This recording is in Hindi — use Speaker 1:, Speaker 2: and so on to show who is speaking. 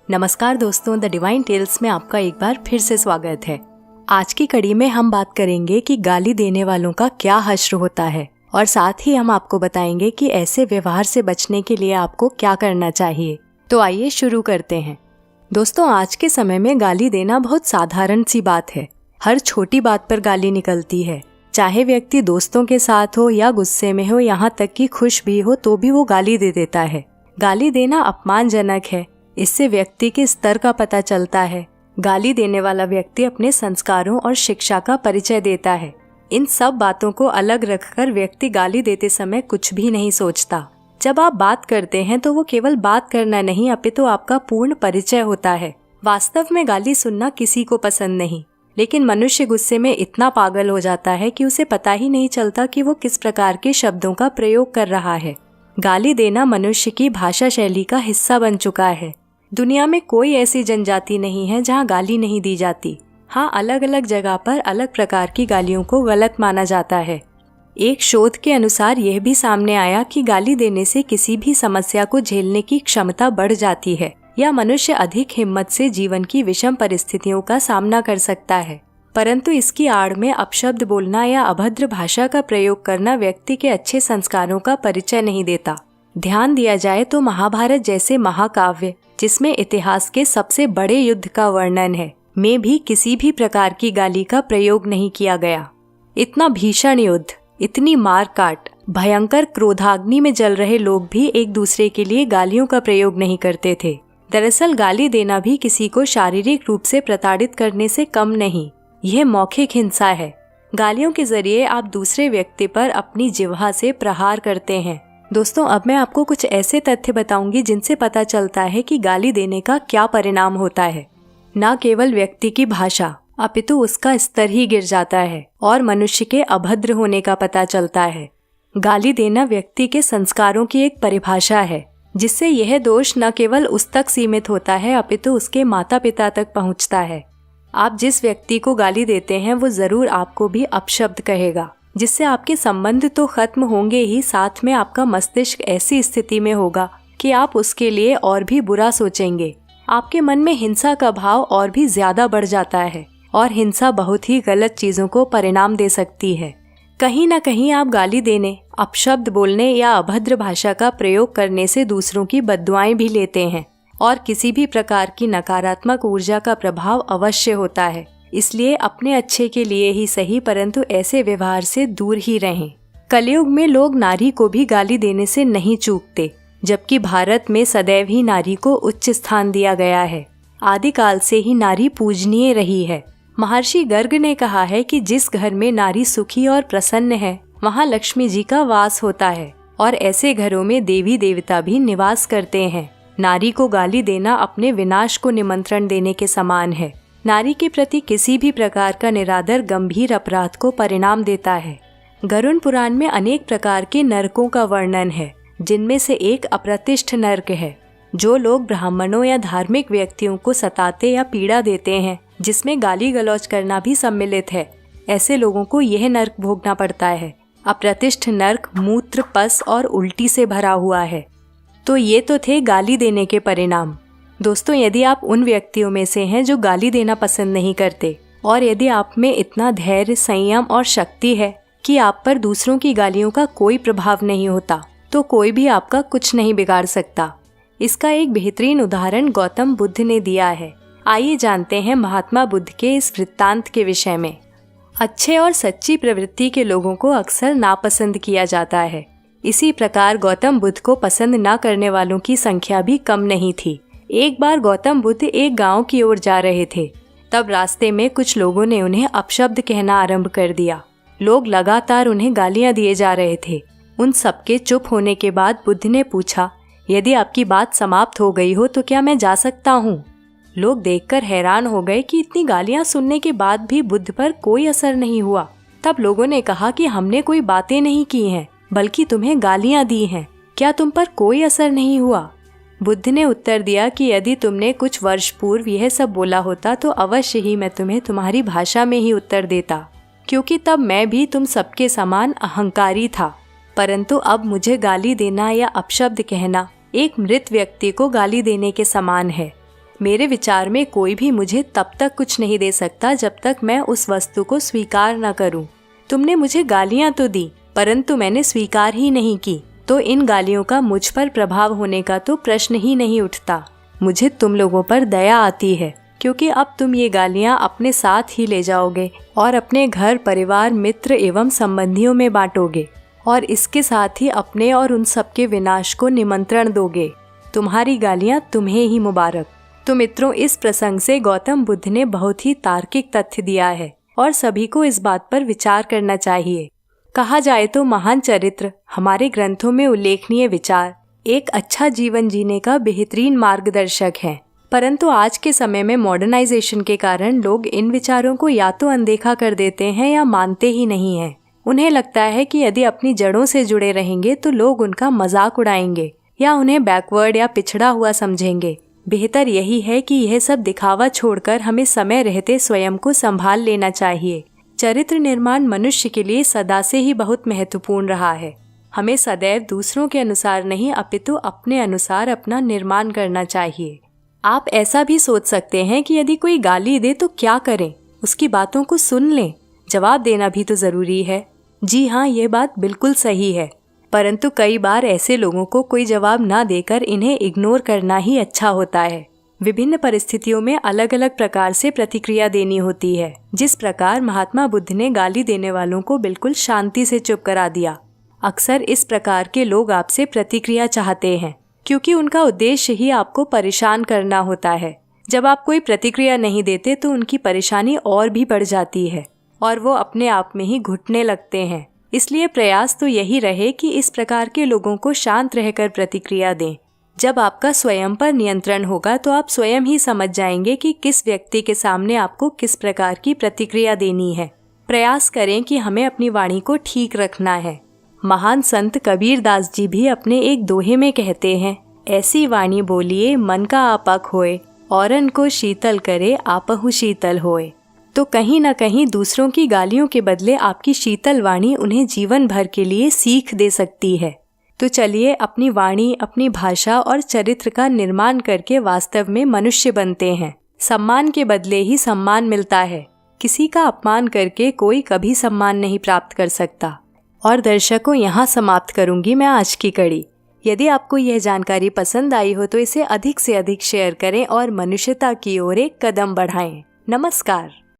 Speaker 1: नमस्कार दोस्तों, द डिवाइन टेल्स में आपका एक बार फिर से स्वागत है। आज की कड़ी में हम बात करेंगे कि गाली देने वालों का क्या हश्र होता है और साथ ही हम आपको बताएंगे कि ऐसे व्यवहार से बचने के लिए आपको क्या करना चाहिए। तो आइए शुरू करते हैं। दोस्तों, आज के समय में गाली देना बहुत साधारण सी बात है। हर छोटी बात पर गाली निकलती है, चाहे व्यक्ति दोस्तों के साथ हो या गुस्से में हो, यहाँ तक कि खुश भी हो तो भी वो गाली दे देता है। गाली देना अपमानजनक है, इससे व्यक्ति के स्तर का पता चलता है। गाली देने वाला व्यक्ति अपने संस्कारों और शिक्षा का परिचय देता है। इन सब बातों को अलग रखकर व्यक्ति गाली देते समय कुछ भी नहीं सोचता। जब आप बात करते हैं तो वो केवल बात करना नहीं, अपितु आपका पूर्ण परिचय होता है। वास्तव में गाली सुनना किसी को पसंद नहीं, लेकिन मनुष्य गुस्से में इतना पागल हो जाता है कि उसे पता ही नहीं चलता कि वो किस प्रकार के शब्दों का प्रयोग कर रहा है। गाली देना मनुष्य की भाषा शैली का हिस्सा बन चुका है। दुनिया में कोई ऐसी जनजाति नहीं है जहाँ गाली नहीं दी जाती। हाँ, अलग अलग जगह पर अलग प्रकार की गालियों को गलत माना जाता है। एक शोध के अनुसार यह भी सामने आया कि गाली देने से किसी भी समस्या को झेलने की क्षमता बढ़ जाती है या मनुष्य अधिक हिम्मत से जीवन की विषम परिस्थितियों का सामना कर सकता है। परंतु इसकी आड़ में अपशब्द बोलना या अभद्र भाषा का प्रयोग करना व्यक्ति के अच्छे संस्कारों का परिचय नहीं देता। ध्यान दिया जाए तो महाभारत जैसे महाकाव्य, जिसमें इतिहास के सबसे बड़े युद्ध का वर्णन है, में भी किसी भी प्रकार की गाली का प्रयोग नहीं किया गया। इतना भीषण युद्ध, इतनी मार काट, भयंकर क्रोधाग्नि में जल रहे लोग भी एक दूसरे के लिए गालियों का प्रयोग नहीं करते थे। दरअसल गाली देना भी किसी को शारीरिक रूप से प्रताड़ित करने से कम नहीं, यह मौखिक हिंसा है। गालियों के जरिए आप दूसरे व्यक्ति पर अपनी जिह्वा से प्रहार करते हैं। दोस्तों, अब मैं आपको कुछ ऐसे तथ्य बताऊंगी जिनसे पता चलता है कि गाली देने का क्या परिणाम होता है। न केवल व्यक्ति की भाषा, अपितु उसका स्तर ही गिर जाता है और मनुष्य के अभद्र होने का पता चलता है। गाली देना व्यक्ति के संस्कारों की एक परिभाषा है, जिससे यह दोष न केवल उस तक सीमित होता है अपितु उसके माता पिता तक पहुंचता है। आप जिस व्यक्ति को गाली देते हैं वो जरूर आपको भी अपशब्द कहेगा, जिससे आपके संबंध तो खत्म होंगे ही, साथ में आपका मस्तिष्क ऐसी स्थिति में होगा कि आप उसके लिए और भी बुरा सोचेंगे। आपके मन में हिंसा का भाव और भी ज्यादा बढ़ जाता है और हिंसा बहुत ही गलत चीजों को परिणाम दे सकती है। कहीं न कहीं आप गाली देने, अपशब्द बोलने या अभद्र भाषा का प्रयोग करने से दूसरों की बद्दुआएं भी लेते हैं और किसी भी प्रकार की नकारात्मक ऊर्जा का प्रभाव अवश्य होता है। इसलिए अपने अच्छे के लिए ही सही, परंतु ऐसे व्यवहार से दूर ही रहें। कलयुग में लोग नारी को भी गाली देने से नहीं चूकते, जबकि भारत में सदैव ही नारी को उच्च स्थान दिया गया है। आदिकाल से ही नारी पूजनीय रही है। महर्षि गर्ग ने कहा है कि जिस घर में नारी सुखी और प्रसन्न है, वहाँ लक्ष्मी जी का वास होता है और ऐसे घरों में देवी देवता भी निवास करते हैं। नारी को गाली देना अपने विनाश को निमंत्रण देने के समान है। नारी के प्रति किसी भी प्रकार का निरादर गंभीर अपराध को परिणाम देता है। गरुड़ पुराण में अनेक प्रकार के नरकों का वर्णन है, जिनमें से एक अप्रतिष्ठ नरक है। जो लोग ब्राह्मणों या धार्मिक व्यक्तियों को सताते या पीड़ा देते हैं, जिसमें गाली गलौज करना भी सम्मिलित है, ऐसे लोगों को यह नरक भोगना पड़ता है। अप्रतिष्ठ नरक मूत्र, पस और उल्टी से भरा हुआ है। तो ये तो थे गाली देने के परिणाम। दोस्तों, यदि आप उन व्यक्तियों में से हैं जो गाली देना पसंद नहीं करते और यदि आप में इतना धैर्य, संयम और शक्ति है कि आप पर दूसरों की गालियों का कोई प्रभाव नहीं होता, तो कोई भी आपका कुछ नहीं बिगाड़ सकता। इसका एक बेहतरीन उदाहरण गौतम बुद्ध ने दिया है। आइए जानते हैं महात्मा बुद्ध के इस वृत्तांत के विषय में। अच्छे और सच्ची प्रवृत्ति के लोगों को अक्सर नापसंद किया जाता है। इसी प्रकार गौतम बुद्ध को पसंद न करने वालों की संख्या भी कम नहीं थी। एक बार गौतम बुद्ध एक गांव की ओर जा रहे थे। तब रास्ते में कुछ लोगों ने उन्हें अपशब्द कहना आरंभ कर दिया। लोग लगातार उन्हें गालियां दिए जा रहे थे। उन सबके चुप होने के बाद बुद्ध ने पूछा, यदि आपकी बात समाप्त हो गई हो तो क्या मैं जा सकता हूँ? लोग देखकर हैरान हो गए कि इतनी गालियां सुनने के बाद भी बुद्ध पर कोई असर नहीं हुआ। तब लोगों ने कहा कि हमने कोई बातें नहीं की हैं, बल्कि तुम्हें गालियां दी हैं। क्या तुम पर कोई असर नहीं हुआ? बुद्ध ने उत्तर दिया कि यदि तुमने कुछ वर्ष पूर्व यह सब बोला होता तो अवश्य ही मैं तुम्हें तुम्हारी भाषा में ही उत्तर देता, क्योंकि तब मैं भी तुम सबके समान अहंकारी था। परंतु अब मुझे गाली देना या अपशब्द कहना एक मृत व्यक्ति को गाली देने के समान है। मेरे विचार में कोई भी मुझे तब तक कुछ नहीं दे सकता जब तक मैं उस वस्तु को स्वीकार न करूं। तुमने मुझे गालियां तो दी, परंतु मैंने स्वीकार ही नहीं की, तो इन गालियों का मुझ पर प्रभाव होने का तो प्रश्न ही नहीं उठता। मुझे तुम लोगों पर दया आती है, क्योंकि अब तुम ये गालियां अपने साथ ही ले जाओगे और अपने घर, परिवार, मित्र एवं संबंधियों में बांटोगे, और इसके साथ ही अपने और उन सबके विनाश को निमंत्रण दोगे। तुम्हारी गालियां तुम्हें ही मुबारक। तो मित्रों, इस प्रसंग से गौतम बुद्ध ने बहुत ही तार्किक तथ्य दिया है और सभी को इस बात पर विचार करना चाहिए। कहा जाए तो महान चरित्र, हमारे ग्रंथों में उल्लेखनीय विचार एक अच्छा जीवन जीने का बेहतरीन मार्गदर्शक है। परंतु आज के समय में मॉडर्नाइजेशन के कारण लोग इन विचारों को या तो अनदेखा कर देते हैं या मानते ही नहीं हैं। उन्हें लगता है कि यदि अपनी जड़ों से जुड़े रहेंगे तो लोग उनका मजाक उड़ाएंगे या उन्हें बैकवर्ड या पिछड़ा हुआ समझेंगे। बेहतर यही है कि यह सब दिखावा छोड़कर हमें समय रहते स्वयं को संभाल लेना चाहिए। चरित्र निर्माण मनुष्य के लिए सदा से ही बहुत महत्वपूर्ण रहा है। हमें सदैव दूसरों के अनुसार नहीं अपितु अपने अनुसार अपना निर्माण करना चाहिए। आप ऐसा भी सोच सकते हैं कि यदि कोई गाली दे तो क्या करें, उसकी बातों को सुन लें, जवाब देना भी तो जरूरी है। जी हाँ, ये बात बिल्कुल सही है, परंतु कई बार ऐसे लोगों को कोई जवाब ना देकर इन्हें इग्नोर करना ही अच्छा होता है। विभिन्न परिस्थितियों में अलग अलग प्रकार से प्रतिक्रिया देनी होती है। जिस प्रकार महात्मा बुद्ध ने गाली देने वालों को बिल्कुल शांति से चुप करा दिया। अक्सर इस प्रकार के लोग आपसे प्रतिक्रिया चाहते हैं, क्योंकि उनका उद्देश्य ही आपको परेशान करना होता है। जब आप कोई प्रतिक्रिया नहीं देते तो उनकी परेशानी और भी बढ़ जाती है और वो अपने आप में ही घुटने लगते हैं। इसलिए प्रयास तो यही रहे कि इस प्रकार के लोगों को शांत रहकर प्रतिक्रिया दें। जब आपका स्वयं पर नियंत्रण होगा तो आप स्वयं ही समझ जाएंगे कि किस व्यक्ति के सामने आपको किस प्रकार की प्रतिक्रिया देनी है। प्रयास करें कि हमें अपनी वाणी को ठीक रखना है। महान संत कबीर दास जी भी अपने एक दोहे में कहते हैं, ऐसी वाणी बोलिए मन का आपा खोए, औरन को शीतल करे आपहु शीतल होए। तो कहीं न कहीं दूसरों की गालियों के बदले आपकी शीतल वाणी उन्हें जीवन भर के लिए सीख दे सकती है। तो चलिए अपनी वाणी, अपनी भाषा और चरित्र का निर्माण करके वास्तव में मनुष्य बनते हैं। सम्मान के बदले ही सम्मान मिलता है। किसी का अपमान करके कोई कभी सम्मान नहीं प्राप्त कर सकता। और दर्शकों, यहाँ समाप्त करूंगी मैं आज की कड़ी। यदि आपको यह जानकारी पसंद आई हो तो इसे अधिक से अधिक शेयर करें और मनुष्यता की ओर एक कदम बढ़ाएं। नमस्कार।